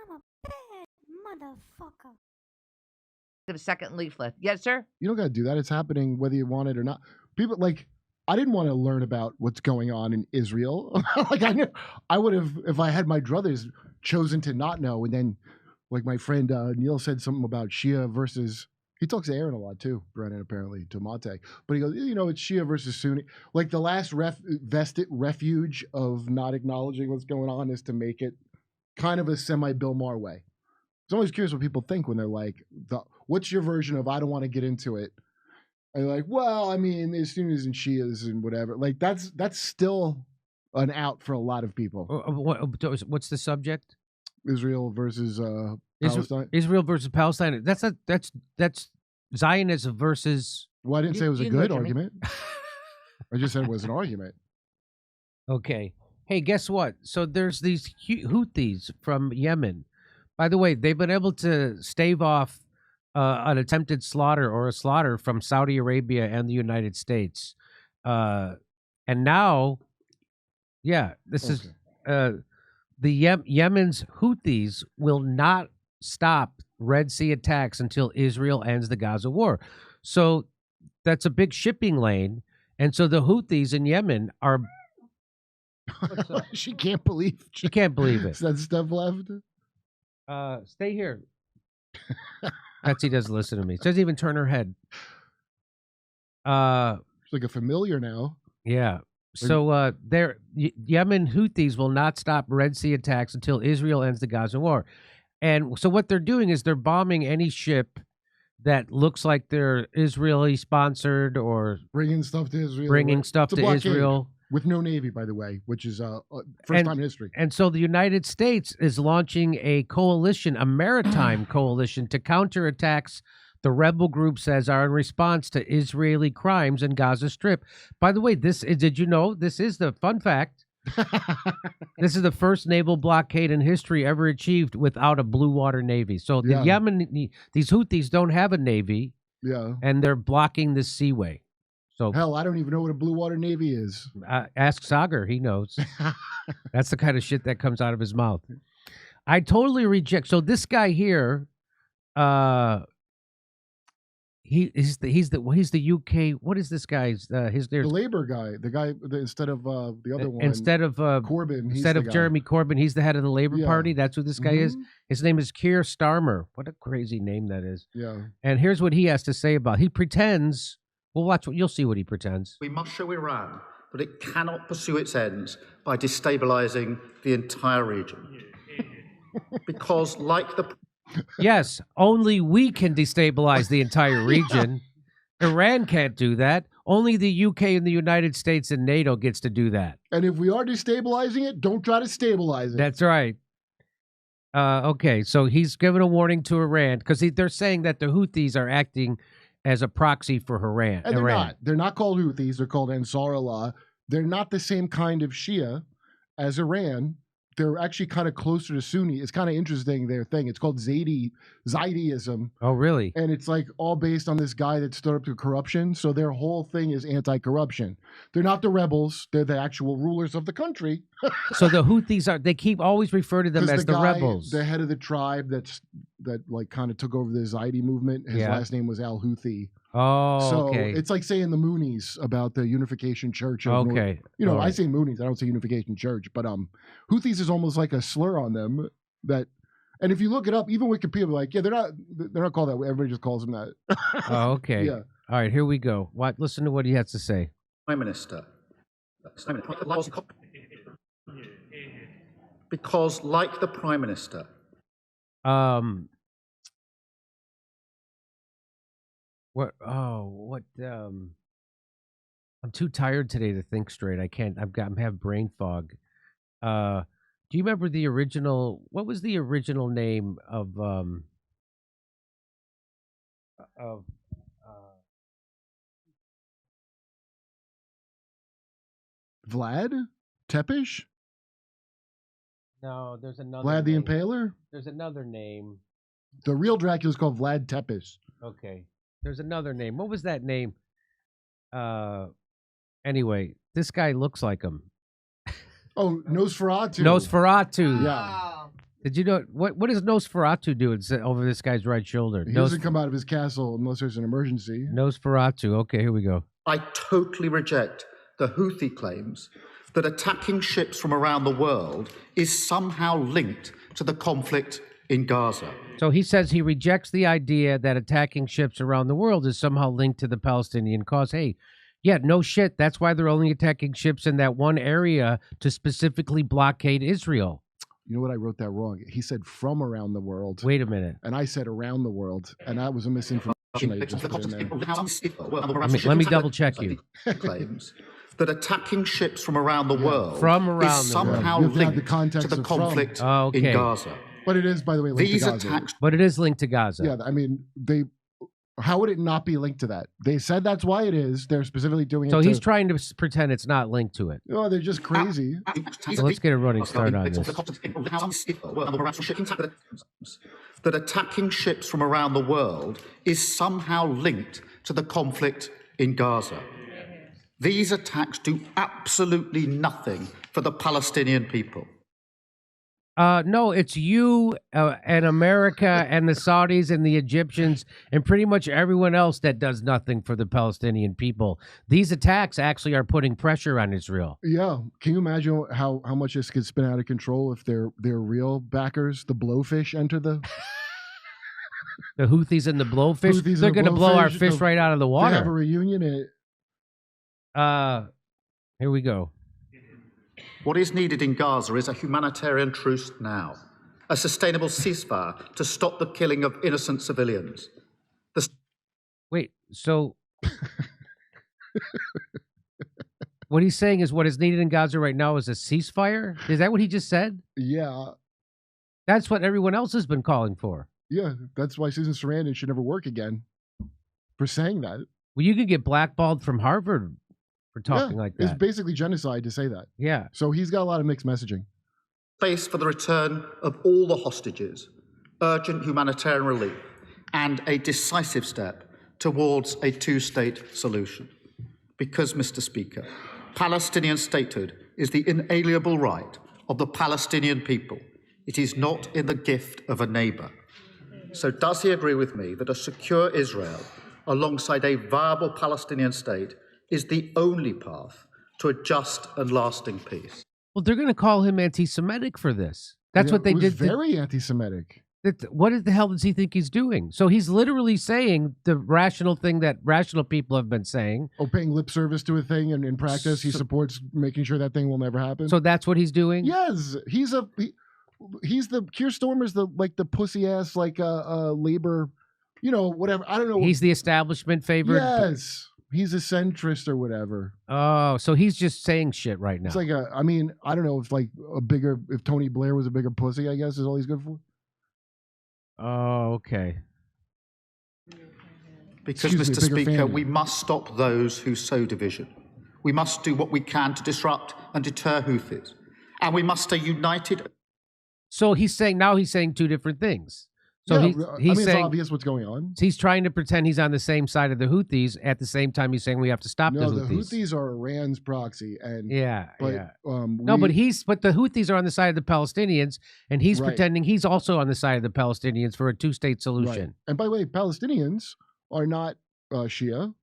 I'm a bad motherfucker. The second leaflet. Yes, sir? You don't got to do that. It's happening whether you want it or not. People like, I didn't want to learn about what's going on in Israel. Like I knew I would have, if I had my druthers, chosen to not know. And then like my friend Neil said something about Shia versus, he talks to Aaron a lot too, Brennan, apparently, to Mate. But he goes, you know, it's Shia versus Sunni. Like the last vested refuge of not acknowledging what's going on is to make it kind of a semi-Bill Maher way. I'm always curious what people think when they're like, what's your version of I don't want to get into it? And they're like, well, I mean, there's Sunnis and Shias and whatever. Like that's still an out for a lot of people. What's the subject? Israel versus Palestine. Israel versus Palestine. That's Zionism versus. Well, I didn't say it was a good argument. I just said it was an argument. Okay. Hey, guess what? So there's these Houthis from Yemen. By the way, they've been able to stave off an attempted slaughter or a slaughter from Saudi Arabia and the United States. And now, yeah, this is the Yemen's Houthis will not stop Red Sea attacks until Israel ends the Gaza war. So that's a big shipping lane. And so the Houthis in Yemen are... She can't believe it. Is that stuff left? Stay here. Betsy doesn't listen to me. She doesn't even turn her head. She's like a familiar now. Yeah. So Yemen Houthis will not stop Red Sea attacks until Israel ends the Gaza war. And so what they're doing is they're bombing any ship that looks like they're Israeli sponsored or bringing stuff to Israel. Israel. With no Navy, by the way, which is first time in history. And so the United States is launching a coalition, a maritime coalition, to counter attacks the rebel group says are in response to Israeli crimes in Gaza Strip. By the way, did you know, this is the fun fact. This is the first naval blockade in history ever achieved without a blue water navy. So the Yemen, these Houthis don't have a navy. Yeah. And they're blocking the seaway. So hell, I don't even know what a blue water navy is. Ask Sagar, he knows. That's the kind of shit that comes out of his mouth. I totally reject. So this guy here, he's the UK. What is this guy's? The Labour guy, the guy instead of the other one. Instead of Corbyn, instead of Jeremy Corbyn, he's the head of the Labour Party. That's who this guy is. His name is Keir Starmer. What a crazy name that is. Yeah. And here's what he has to say about. He pretends. Well, watch. You'll see what he pretends. We must show Iran that it cannot pursue its ends by destabilizing the entire region. Because, like the... Yes, only we can destabilize the entire region. Iran can't do that. Only the UK and the United States and NATO gets to do that. And if we are destabilizing it, don't try to stabilize it. That's right. Okay, so he's given a warning to Iran because they're saying that the Houthis are acting as a proxy for Iran. And they're not. They're not called Houthis. They're called Ansar Allah. They're not the same kind of Shia as Iran. They're actually kind of closer to Sunni. It's kind of interesting, their thing. It's called Zaydiism. Oh, really? And it's like all based on this guy that stood up to corruption. So their whole thing is anti-corruption. They're not the rebels. They're the actual rulers of the country. So the Houthis they keep always refer to them as the rebels. The head of the tribe that like kind of took over the Zaidi movement. His last name was al-Houthi. Oh, so okay. It's like saying the Moonies about the Unification Church. Of okay. North. I say Moonies. I don't say Unification Church. But Houthis is almost like a slur on them. And if you look it up, even Wikipedia, like, yeah, they're not called that way. Everybody just calls them that. Oh, okay. Yeah. All right, here we go. Listen to what he has to say. Prime Minister. Because, like the Prime Minister. I'm too tired today to think straight. I can't. I'm have brain fog. Do you remember the original? What was the original name of Vlad Tepes? No, there's another. Vlad the name. Impaler? There's another name. The real Dracula is called Vlad Tepes. Okay. There's another name. What was that name? Anyway, this guy looks like him. Oh, Nosferatu. Nosferatu. Yeah. Did you know what is Nosferatu doing over this guy's right shoulder? He doesn't come out of his castle unless there's an emergency. Nosferatu. Okay, here we go. I totally reject the Houthi claims that attacking ships from around the world is somehow linked to the conflict in Gaza. So he says he rejects the idea that attacking ships around the world is somehow linked to the Palestinian cause. Hey, yeah, no shit. That's why they're only attacking ships in that one area to specifically blockade Israel. You know what? I wrote that wrong. He said from around the world. Wait a minute. And I said around the world. And that was a misinformation I just put in there. Let me double check you. Claims that attacking ships from around the world from around is somehow the world. linked the context to the of conflict in Gaza. But it is, by the way, linked These to Gaza. attacks. But it is linked to Gaza. Yeah, I mean, how would it not be linked to that? They said that's why it is. They're specifically doing it. So he's trying to pretend it's not linked to it. Oh, they're just crazy. So let's get a running start on this. That attacking ships from around the world is somehow linked to the conflict in Gaza. These attacks do absolutely nothing for the Palestinian people. No, it's you and America and the Saudis and the Egyptians and pretty much everyone else that does nothing for the Palestinian people. These attacks actually are putting pressure on Israel. Yeah. Can you imagine how much this could spin out of control if their real backers, the blowfish, enter the... The Houthis and the blowfish, Houthis they're and the going to blow our blowfish, fish right out of the water. They have a reunion. Here we go. What is needed in Gaza is a humanitarian truce now, a sustainable ceasefire to stop the killing of innocent civilians. Wait, so what he's saying is what is needed in Gaza right now is a ceasefire? Is that what he just said? Yeah. That's what everyone else has been calling for. Yeah, that's why Susan Sarandon should never work again for saying that. Well, you could get blackballed from Harvard for talking like that. It's basically genocide to say that. Yeah. So he's got a lot of mixed messaging. Space for the return of all the hostages, urgent humanitarian relief, and a decisive step towards a two-state solution. Because, Mr. Speaker, Palestinian statehood is the inalienable right of the Palestinian people. It is not in the gift of a neighbor. So does he agree with me that a secure Israel, alongside a viable Palestinian state, is the only path to a just and lasting peace? Well, they're going to call him anti-Semitic for this. That's what they did. Very anti-Semitic. What the hell does he think he's doing? So he's literally saying the rational thing that rational people have been saying. Oh, paying lip service to a thing, and in practice, he supports making sure that thing will never happen. So that's what he's doing? Yes, he's the Keir Starmer's the pussy ass labor, whatever. I don't know. He's the establishment favorite. Yes. He's a centrist or whatever. Oh, so he's just saying shit right now. It's like I don't know if Tony Blair was a bigger pussy, I guess is all he's good for. Oh, okay. Because, Mr. Speaker, we must stop those who sow division. We must do what we can to disrupt and deter Houthis. And we must stay united. So he's saying two different things. So yeah, he's saying it's obvious what's going on. He's trying to pretend he's on the same side of the Houthis. At the same time, he's saying we have to stop the Houthis. No, the Houthis are Iran's proxy, and but the Houthis are on the side of the Palestinians, and he's pretending he's also on the side of the Palestinians for a two-state solution. Right. And by the way, Palestinians are not Shia.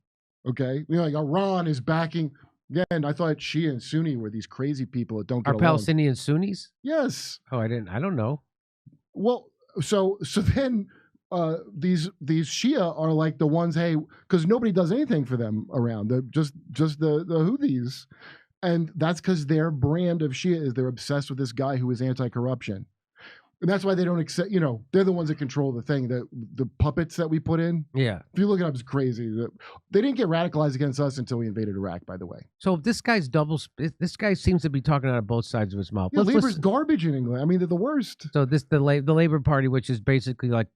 Okay, Iran is backing. Again, I thought Shia and Sunni were these crazy people that don't get along. Are Palestinians Sunnis? Yes. Oh, I don't know. Well. So then these Shia are like the ones, hey, because nobody does anything for them around. They're just the Houthis. And that's because their brand of Shia is they're obsessed with this guy who is anti-corruption. And that's why they don't accept, they're the ones that control the thing, the puppets that we put in. Yeah. If you look it up, it's crazy. They didn't get radicalized against us until we invaded Iraq, by the way. So this guy seems to be talking out of both sides of his mouth. Yeah, Labor's garbage in England. I mean, they're the worst. So the Labor Party, which is basically like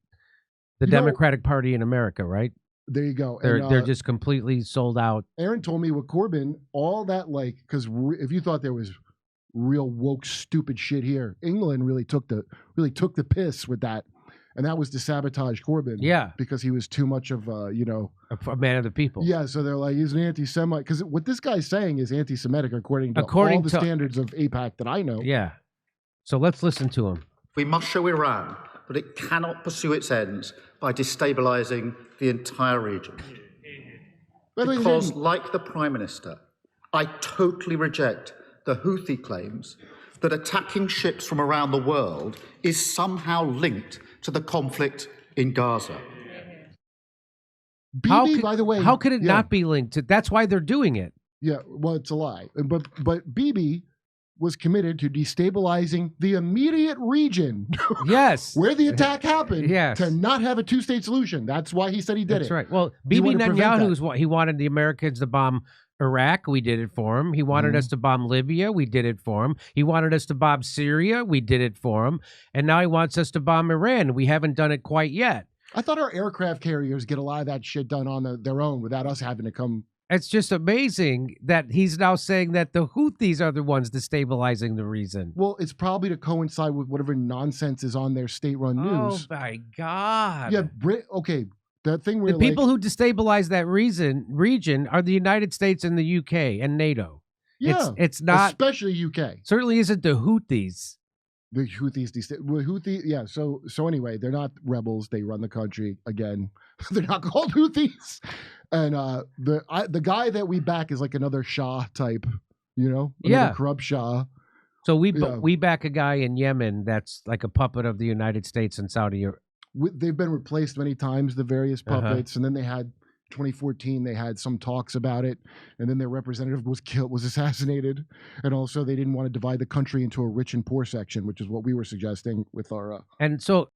the Democratic Party in America, right? There you go. They're just completely sold out. Aaron told me with Corbyn, all that because if you thought there was real woke stupid shit here, England really took the piss with that, and that was to sabotage Corbyn. Yeah, because he was too much of a man of the people. Yeah, so they're like, he's an anti-Semite, because what this guy's saying is anti-Semitic according to all the standards of AIPAC that I know. Yeah, so let's listen to him. We must show Iran that it cannot pursue its ends by destabilizing the entire region. Because, like the Prime Minister, I totally reject the Houthi claims that attacking ships from around the world is somehow linked to the conflict in Gaza. Bibi, by the way, how could it not be linked to? That's why they're doing it. Yeah, well, it's a lie. But Bibi was committed to destabilizing the immediate region Yes. where the attack happened Yes. to not have a two-state solution. That's why he said he did That's it. right. Well, He Bibi wanted to prevent Netanyahu that. is what he wanted the Americans to bomb Iraq. We did it for him. He wanted us to bomb Libya. We did it for him. He wanted us to bomb Syria. We did it for him. And now he wants us to bomb Iran. We haven't done it quite yet. I thought our aircraft carriers get a lot of that shit done on their own without us having to come. It's just amazing that he's now saying that the Houthis are the ones destabilizing the region. Well, it's probably to coincide with whatever nonsense is on their state-run news. Oh my God. Yeah, okay. That thing where The people who destabilize that region are the United States and the UK and NATO. yeah, It's not, especially UK. certainly isn't the Houthis. The Houthis, yeah. So anyway, they're not rebels. They run the country again. They're not called Houthis. And the guy that we back is like another Shah type, another corrupt Shah. So we back a guy in Yemen that's like a puppet of the United States and Saudi. They've been replaced many times, the various puppets, and then they had 2014. They had some talks about it, and then their representative was assassinated, and also they didn't want to divide the country into a rich and poor section, which is what we were suggesting with our. And so.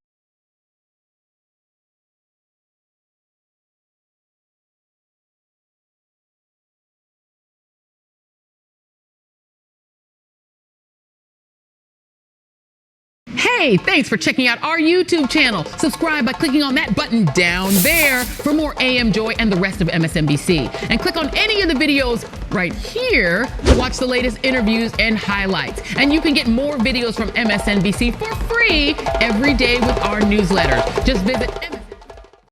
Hey, thanks for checking out our YouTube channel. Subscribe by clicking on that button down there for more AM Joy and the rest of MSNBC. And click on any of the videos right here to watch the latest interviews and highlights. And you can get more videos from MSNBC for free every day with our newsletter. Just visit